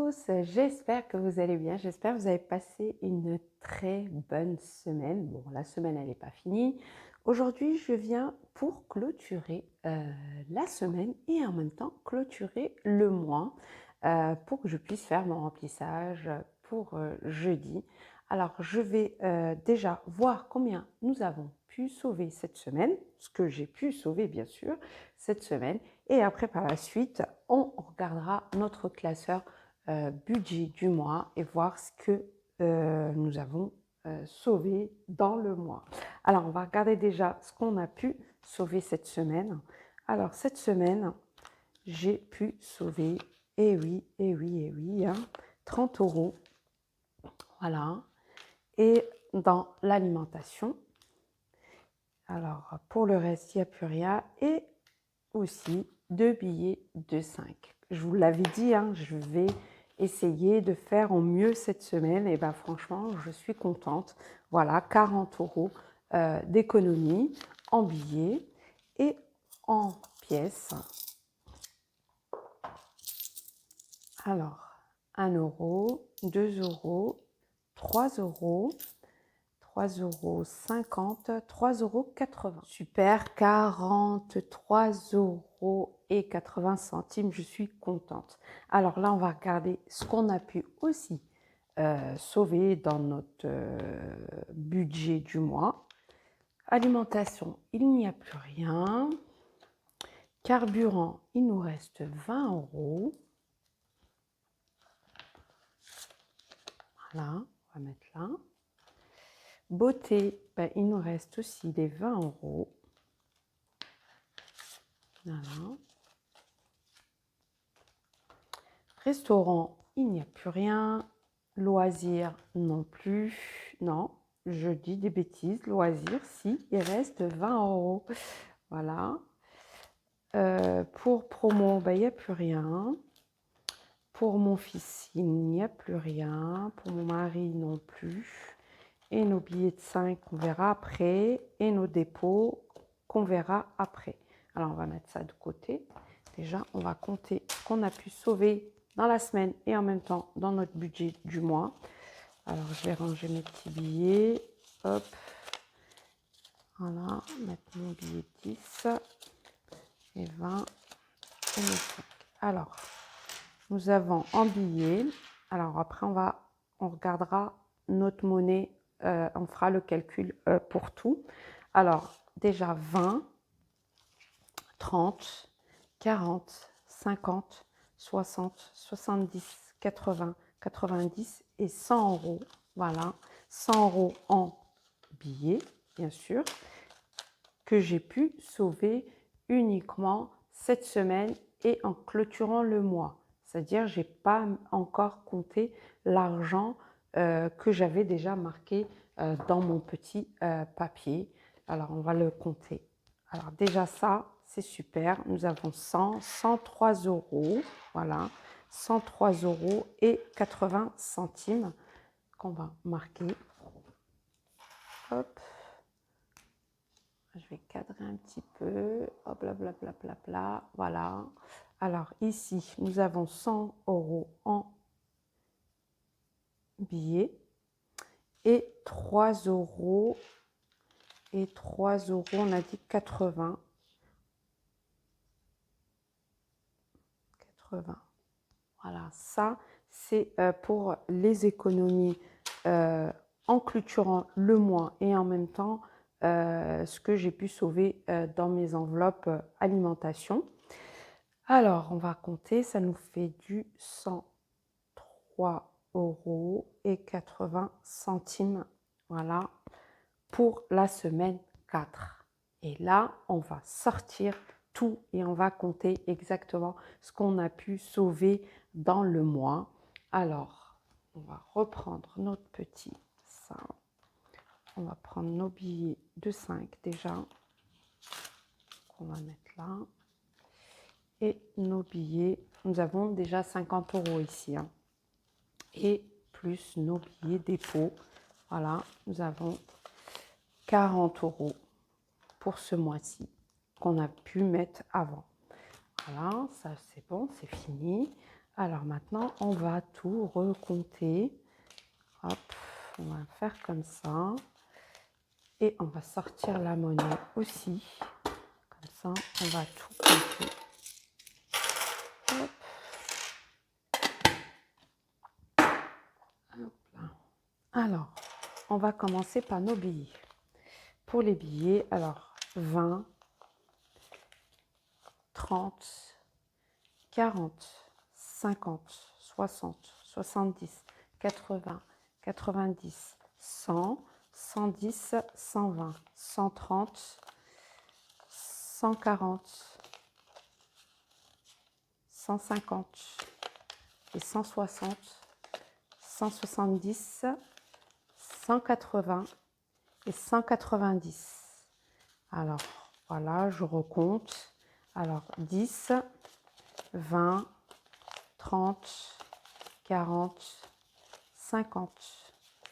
tous, j'espère que vous allez bien, j'espère que vous avez passé une très bonne semaine. Bon, la semaine elle n'est pas finie. Aujourd'hui, je viens pour clôturer la semaine et en même temps clôturer le mois pour que je puisse faire mon remplissage pour jeudi. Alors, je vais déjà voir combien nous avons pu sauver cette semaine, ce que j'ai pu sauver bien sûr cette semaine. Et après, par la suite, on regardera notre classeur budget du mois et voir ce que nous avons sauvé dans le mois. Alors, on va regarder déjà ce qu'on a pu sauver cette semaine. Alors, cette semaine, j'ai pu sauver, hein, 30 euros. Voilà. Et dans l'alimentation, alors pour le reste, il n'y a plus rien. Et aussi 2 billets de 5. Je vous l'avais dit, hein, je vais essayer de faire au mieux cette semaine. Et bien franchement, je suis contente. Voilà, 40 euros d'économie en billets et en pièces. Alors, 1 euro, 2 euros, 3 euros, 3,50 €, 3,80 €. Super, 43,80 €. Je suis contente. Alors là, on va regarder ce qu'on a pu aussi sauver dans notre budget du mois. Alimentation, il n'y a plus rien. Carburant, il nous reste 20 euros. Voilà, on va mettre là. Beauté, ben, il nous reste aussi les 20 euros. Voilà. Restaurant, il n'y a plus rien. Loisirs, non plus. Non, je dis des bêtises. Loisirs, si, il reste 20 euros. Voilà. Pour promo, ben, il n'y a plus rien. Pour mon fils, il n'y a plus rien. Pour mon mari, non plus. Et nos billets de 5 qu'on verra après. Et nos dépôts qu'on verra après. Alors, on va mettre ça de côté. Déjà, on va compter ce qu'on a pu sauver dans la semaine et en même temps dans notre budget du mois. Alors, je vais ranger mes petits billets. Hop. Voilà, mettre mon billet 10 et 20 et 5. Alors, nous avons en billets. Alors, après, on regardera notre monnaie. On fera le calcul pour tout. Alors, déjà 20, 30, 40, 50, 60, 70, 80, 90 et 100 euros. Voilà, 100 euros en billets, bien sûr, que j'ai pu sauver uniquement cette semaine et en clôturant le mois. C'est-à-dire, je n'ai pas encore compté l'argent que j'avais déjà marqué dans mon petit papier. Alors, on va le compter. Alors, déjà ça, c'est super. Nous avons 100, 103 euros. Voilà, 103 euros et 80 centimes qu'on va marquer. Hop. Je vais cadrer un petit peu. Hop, bla, bla, bla, bla, bla. Voilà. Alors, ici, nous avons 100 euros en billets et 3 euros. Et 3 euros, on a dit 80. 80. Voilà, ça, c'est pour les économies en clôturant le mois et en même temps ce que j'ai pu sauver dans mes enveloppes alimentation. Alors, on va compter, ça nous fait du 103 euros et 80 centimes. Voilà, pour la semaine 4. Et là, on va sortir tout et on va compter exactement ce qu'on a pu sauver dans le mois. Alors, on va reprendre notre petit ça. On va prendre nos billets de 5 déjà, qu'on va mettre là. Et nos billets, nous avons déjà 50 euros ici. Hein. Et plus nos billets dépôt. Voilà, nous avons 40 euros pour ce mois-ci qu'on a pu mettre avant. Voilà, ça c'est bon, c'est fini. Alors maintenant, on va tout recompter. Hop, on va faire comme ça. Et on va sortir la monnaie aussi. Comme ça, on va tout compter. Hop. Hop là. Alors, on va commencer par nos billets. Pour les billets, alors 20, 30, 40, 50, 60, 70, 80, 90, 100, 110, 120, 130, 140, 150 et 160, 170, 180 et 190. Alors, voilà, je recompte. Alors, 10, 20, 30, 40, 50,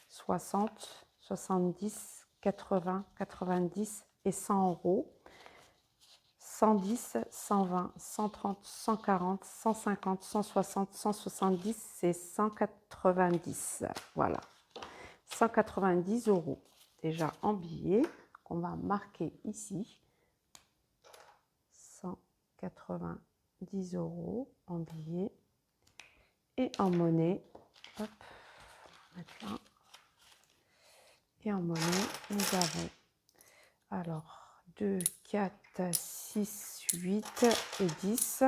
60, 70, 80, 90 et 100 euros. 110, 120, 130, 140, 150, 160, 170 et 190. Voilà, 190 euros déjà en billets qu'on va marquer ici. 190 euros en billets et en monnaie. Hop, maintenant. Et en monnaie, nous avons alors 2, 4, 6, 8 et 10.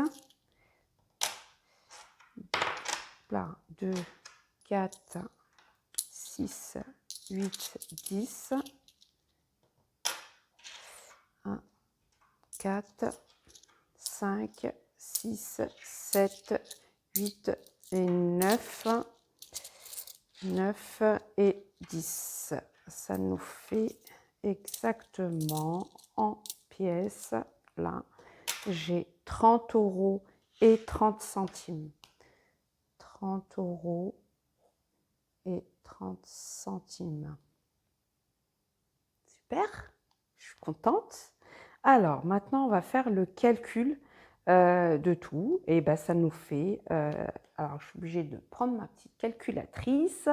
Là, 2, 4, 6, 8, 10. 1, 4, 5, 6, 7, 8 et 9. 9 et 10. Ça nous fait exactement en pièces. Là, j'ai 30 euros et 30 centimes. 30 euros et 30 centimes. Super, je suis contente. Alors, maintenant, on va faire le calcul de tout. Et ben, ça nous fait... alors, je suis obligée de prendre ma petite calculatrice.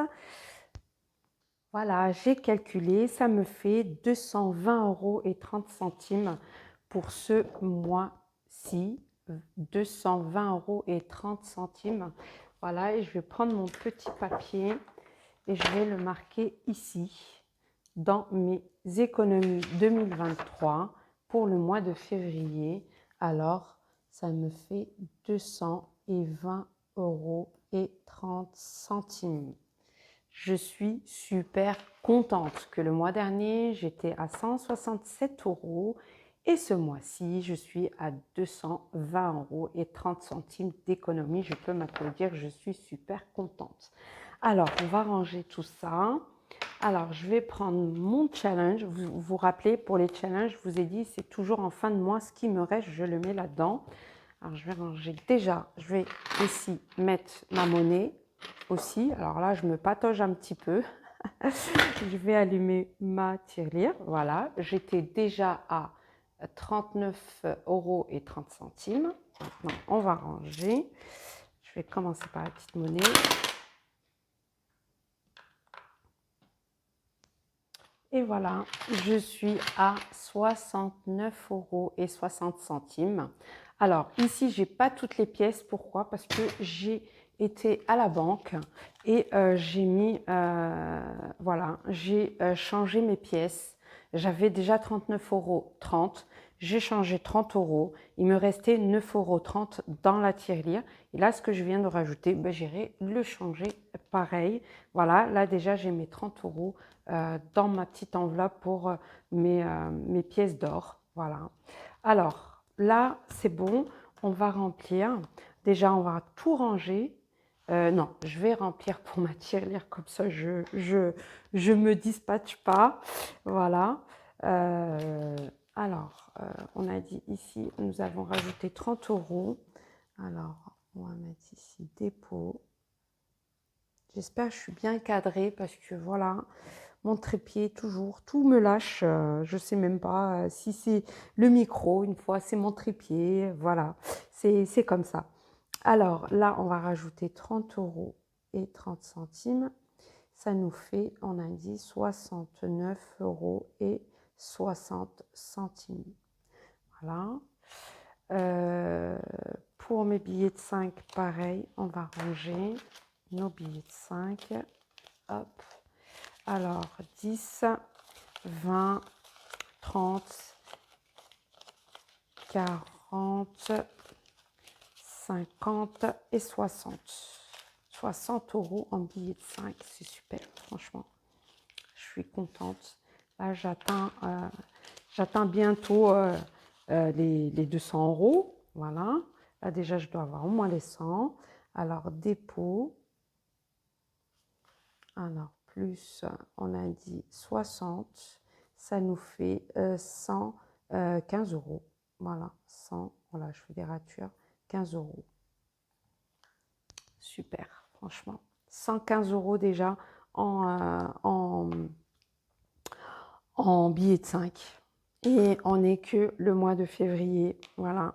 Voilà, j'ai calculé. Ça me fait 220 euros et 30 centimes pour ce mois-ci. 220 euros et 30 centimes. Voilà, et je vais prendre mon petit papier et je vais le marquer ici dans mes économies 2023 pour le mois de février. Alors, ça me fait 220 euros et 30 centimes. Je suis super contente que le mois dernier, j'étais à 167 euros et ce mois-ci, je suis à 220 euros et 30 centimes d'économie. Je peux m'applaudir, je suis super contente. Alors, on va ranger tout ça. Alors, je vais prendre mon challenge. Vous vous rappelez, pour les challenges, je vous ai dit, c'est toujours en fin de mois. Ce qui me reste, je le mets là-dedans. Alors, je vais ranger. Déjà, je vais ici mettre ma monnaie aussi. Alors là, je me patauge un petit peu. Je vais allumer ma tirelire. Voilà, j'étais déjà à 39 euros et 30 centimes. Maintenant, on va ranger. Je vais commencer par la petite monnaie. Et voilà, je suis à 69 euros et 60 centimes. Alors ici, je n'ai pas toutes les pièces. Pourquoi? Parce que j'ai été à la banque et j'ai mis, voilà, j'ai changé mes pièces. J'avais déjà 39,30 euros. J'ai changé 30 euros. Il me restait 9,30 euros dans la tirelire. Et là, ce que je viens de rajouter, ben, j'irai le changer pareil. Voilà, là déjà, j'ai mes 30 euros dans ma petite enveloppe pour mes pièces d'or. Voilà. Alors, là, c'est bon. On va remplir. Déjà, on va tout ranger. Non, je vais remplir pour ma tirelire, comme ça je me dispatche pas. Voilà. Alors, on a dit ici, nous avons rajouté 30 euros. Alors, on va mettre ici dépôt. J'espère que je suis bien cadrée parce que voilà, mon trépied, toujours, tout me lâche. Je ne sais même pas si c'est le micro, une fois c'est mon trépied. Voilà, c'est comme ça. Alors là, on va rajouter 30 euros et 30 centimes. Ça nous fait, on a dit 69 euros et 60 centimes. Voilà. Pour mes billets de 5, pareil, on va ranger nos billets de 5. Hop. Alors, 10, 20, 30, 40, 50 et 60. 60 euros en billets de 5, c'est super, franchement. Je suis contente. Là, j'atteins bientôt les 200 euros. Voilà. Là, déjà, je dois avoir au moins les 100. Alors, dépôt. Alors, plus, on a dit 60. Ça nous fait 115 euros. Voilà, 100. Voilà, je fais des ratures. 15 euros. Super, franchement. 115 euros déjà en billets de 5. Et on n'est que le mois de février. Voilà.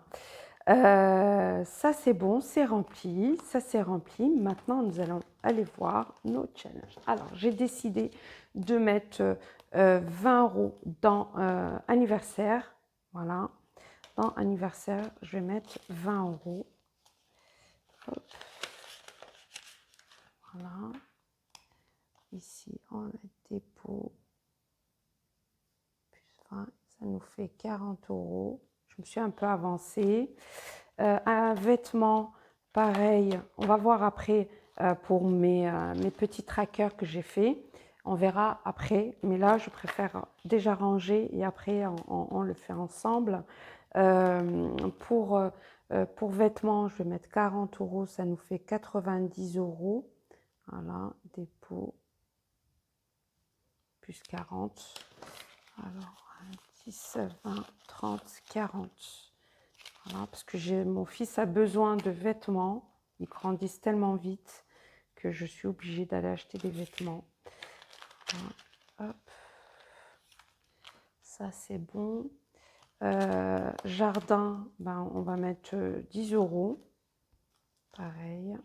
Ça, c'est bon, c'est rempli. Ça, c'est rempli. Maintenant, nous allons aller voir nos challenges. Alors, j'ai décidé de mettre 20 euros dans anniversaire. Voilà. Dans anniversaire, je vais mettre 20 euros. Hop. Voilà. Ici, on a dépôt. Plus 20, ça nous fait 40 euros. Je me suis un peu avancée. Un vêtement, pareil, on va voir après pour mes petits trackers que j'ai fait. On verra après, mais là, je préfère déjà ranger et après, on le fait ensemble. Pour vêtements, je vais mettre 40 euros, ça nous fait 90 euros. Voilà, dépôt, plus 40. Alors, 10, 20, 30, 40. Voilà, parce que mon fils a besoin de vêtements. Ils grandissent tellement vite que je suis obligée d'aller acheter des vêtements. Voilà, hop. Ça, c'est bon. Jardin, ben, on va mettre 10 euros. Pareil.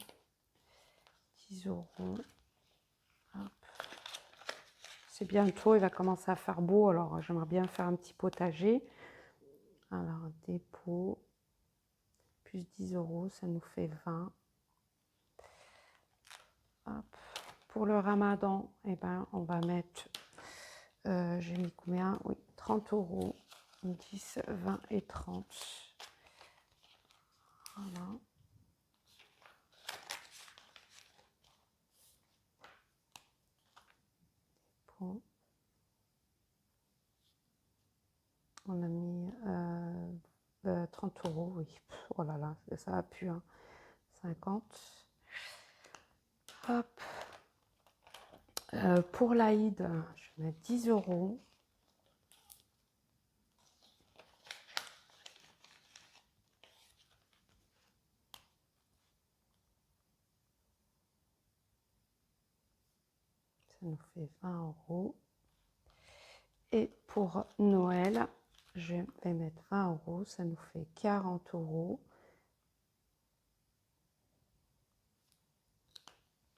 10 euros. Hop. C'est bientôt, il va commencer à faire beau. Alors, j'aimerais bien faire un petit potager. Alors, dépôt. Plus 10 euros, ça nous fait 20. Hop. Pour le ramadan, eh ben, on va mettre, j'ai mis combien? Oui, 30 euros. 10, 20 et 30. Voilà. Bon. On a mis 30 euros, oui. Oh là là, ça va plus. Hein. 50. Hop. Pour l'Aïd, je vais mettre 10 euros. Ça nous fait 20 euros. Et pour Noël, je vais mettre 20 euros. Ça nous fait 40 euros.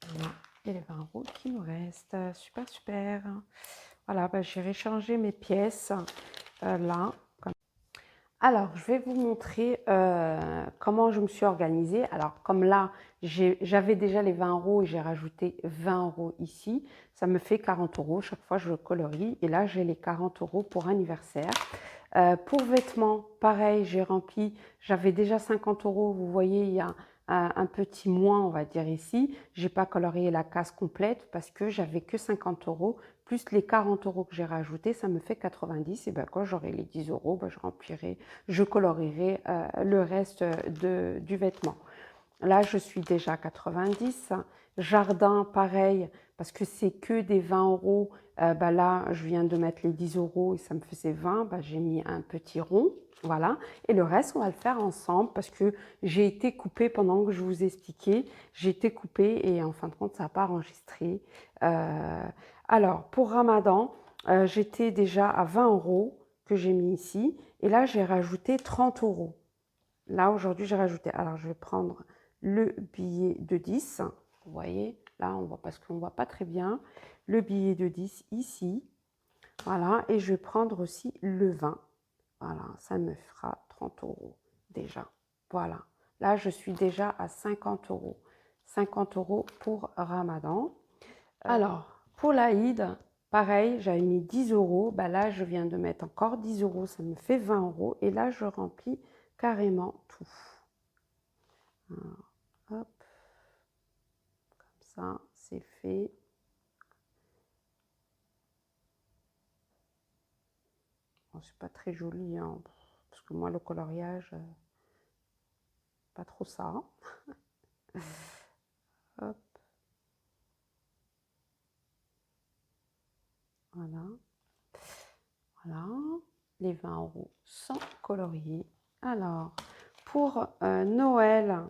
Voilà. Et les 20 euros qui nous restent. Super, super. Voilà, bah, j'irai changer mes pièces là. Alors, je vais vous montrer comment je me suis organisée. Alors, comme là, j'avais déjà les 20 euros et j'ai rajouté 20 euros ici. Ça me fait 40 euros. Chaque fois, je colorie. Et là, j'ai les 40 euros pour anniversaire. Pour vêtements, pareil, j'ai rempli. J'avais déjà 50 euros. Vous voyez, il y a un petit moins, on va dire ici. Je n'ai pas colorié la case complète parce que j'avais que 50 euros. Plus les 40 euros que j'ai rajoutés, ça me fait 90. Et ben quand j'aurai les 10 euros, ben je remplirai, je colorierai le reste du vêtement. Là, je suis déjà à 90. Jardin, pareil, parce que c'est que des 20 euros. Ben là, je viens de mettre les 10 euros et ça me faisait 20. Ben, j'ai mis un petit rond. Voilà. Et le reste, on va le faire ensemble parce que j'ai été coupée pendant que je vous expliquais. J'ai été coupée et en fin de compte, ça n'a pas enregistré. Alors, pour Ramadan, j'étais déjà à 20 euros que j'ai mis ici. Et là, j'ai rajouté 30 euros. Là, aujourd'hui, j'ai rajouté. Alors, je vais prendre le billet de 10. Vous voyez, là, on voit parce qu'on ne voit pas très bien. Le billet de 10 ici. Voilà, et je vais prendre aussi le 20. Voilà, ça me fera 30 € déjà. Voilà, là, je suis déjà à 50 €. 50 € pour Ramadan. Alors, pour l'Aïd, pareil, j'avais mis 10 €. Bah là, je viens de mettre encore 10 €, ça me fait 20 €. Et là, je remplis carrément tout. Alors, hop, comme ça, c'est fait. Bon, c'est pas très joli, hein, parce que moi, le coloriage, pas trop ça. Hop, voilà. Voilà, les 20 € sans colorier. Alors, pour Noël,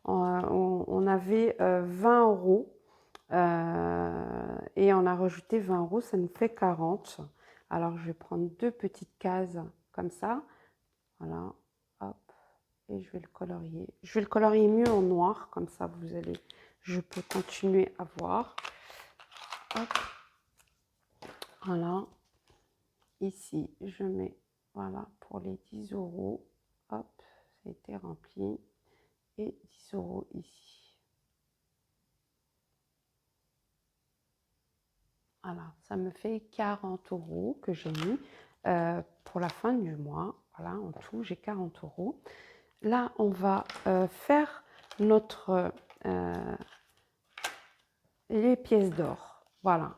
on avait 20 € et on a rajouté 20 €, ça nous fait 40. Alors, je vais prendre deux petites cases comme ça. Voilà, hop, et je vais le colorier. Je vais le colorier mieux en noir, comme ça, je peux continuer à voir. Hop. Voilà, ici je mets, voilà, pour les 10 €, hop, ça a été rempli, et 10 € ici. Voilà, ça me fait 40 € que j'ai mis pour la fin du mois. Voilà, en tout, j'ai 40 €. Là, on va faire les pièces d'or. Voilà,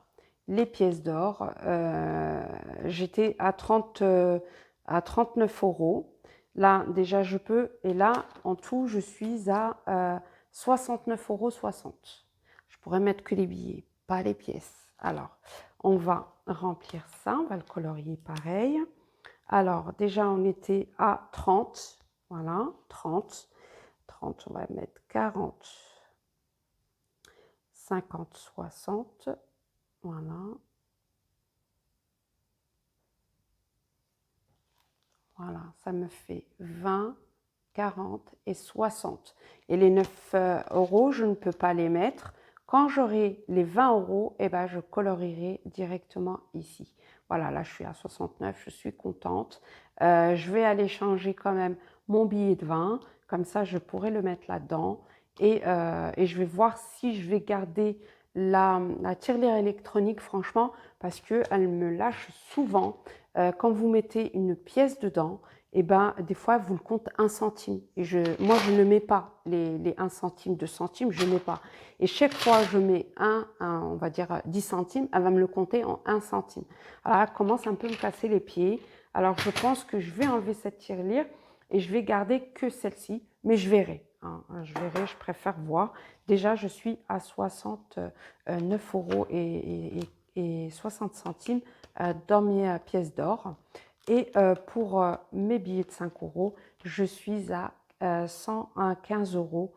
les pièces d'or. J'étais à 39 €. Là, déjà, je peux. Et là, en tout, je suis à 69,60 €. Je pourrais mettre que les billets, pas les pièces. Alors, on va remplir ça. On va le colorier pareil. Alors, déjà, on était à 30. Voilà, 30. 30, on va mettre 40. 50, 60, voilà. Voilà, ça me fait 20, 40 et 60. Et les 9 €, je ne peux pas les mettre. Quand j'aurai les 20 €, eh ben, je colorierai directement ici. Voilà, là, je suis à 69, je suis contente. Je vais aller changer quand même mon billet de 20. Comme ça, je pourrai le mettre là-dedans. Et je vais voir si je vais garder la tirelire électronique, franchement, parce qu'elle me lâche souvent. Quand vous mettez une pièce dedans, et ben, des fois, vous le compte 1 centime. Et moi, je ne mets pas les 1 centime, 2 centimes, je ne mets pas. Et chaque fois, je mets on va dire 10 centimes, elle va me le compter en 1 centime. Alors, elle commence un peu à me casser les pieds. Alors, je pense que je vais enlever cette tirelire et je vais garder que celle-ci, mais je verrai. Hein, je verrai, je préfère voir. Déjà, je suis à 69 € et 60 centimes dans mes pièces d'or. Et pour mes billets de 5 €, je suis à 115 €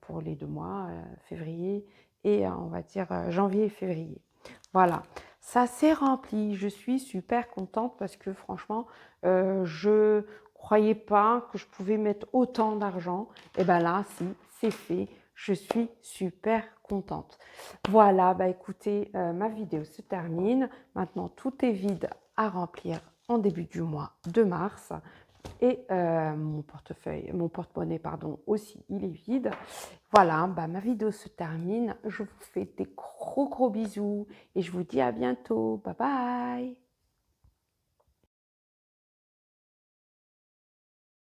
pour les 2 mois, février et on va dire janvier et février. Voilà, ça s'est rempli. Je suis super contente parce que franchement, je croyais pas que je pouvais mettre autant d'argent. Et bien là, si, c'est fait. Je suis super contente. Voilà, bah écoutez, ma vidéo se termine. Maintenant, tout est vide à remplir en début du mois de mars. Et mon porte-monnaie, pardon, aussi, il est vide. Voilà, bah, ma vidéo se termine. Je vous fais des gros bisous et je vous dis à bientôt. Bye bye!